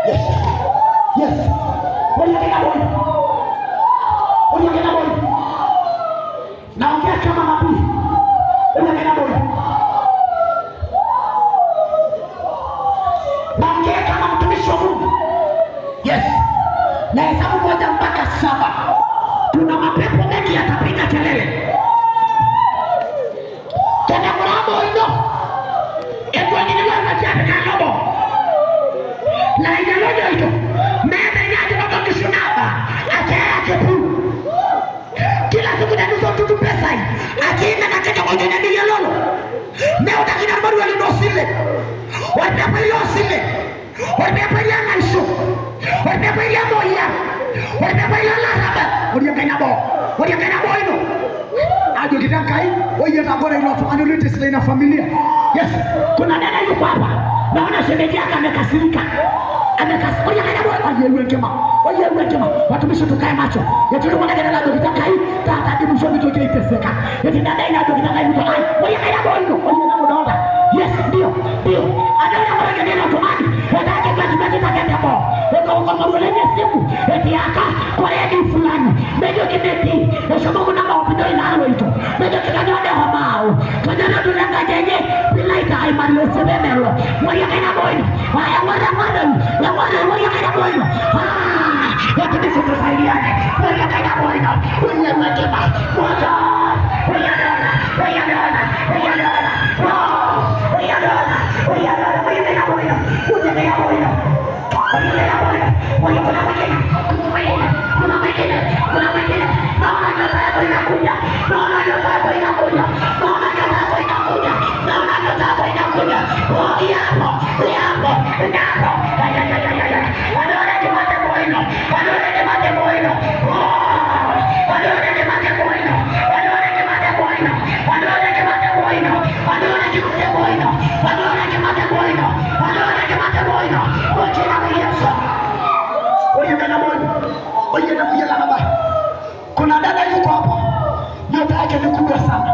Yes. Yes. Uliongea boy. Uliongea boy. Naongea kama nabii. Uliongea boy. Naongea kama mtumishi wa Mungu. Yes. Na hesabu 1 mpaka 7. Kuna mapepo mengi yatapiga kelele. Tena mramo hilo. Ego ni ndio na kanobo. Na inaloja hilo. Meme nyaje kwa kisunaba. Acha tu. Kila siku ndio tutu pesa hii. Akienda na kaka moja na ndio lolo. Na utakina bado walinosile. Wapepo hilo sile. Wapepo hilo na isho. Wapepo hilo moya. Wapepo hilo la haba. Uliongea bo. Uliongea bo hilo. Ajo kitakai, wewe tabora ile watu anulete sile na familia. Yes, kuna dada yuko hapa. Naona shemeji yake amekasirika. Amekasirika. Wewe kema. Watumishi tukae macho. Yetu ndio mwana dada kitakai, tata dibu shobi toke iteseka. Yetu dada ina ndio kitakai mtu ai. Wewe kana bondo. Wewe na mdoda. Yes, ndio. Anaona mwana dada tomani. Wataka kati takenda bo. Ndio kwa mwana simu. Eti aka kwa yeye fulani. Ndio kibeti. Nashomo kuna maopendo inalo ito. Ndio kikanyode homao. Kanyana tunangajeje bila ita imani sebemelo. Wewe kana bondo. Haya mwana wewe kana bondo. Yaki ni kusaidiana. Wewe kana bondo. Wewe mwekema. Moja. Wewe kana kuna dada yuko hapa, nyota yake ni kubwa sana.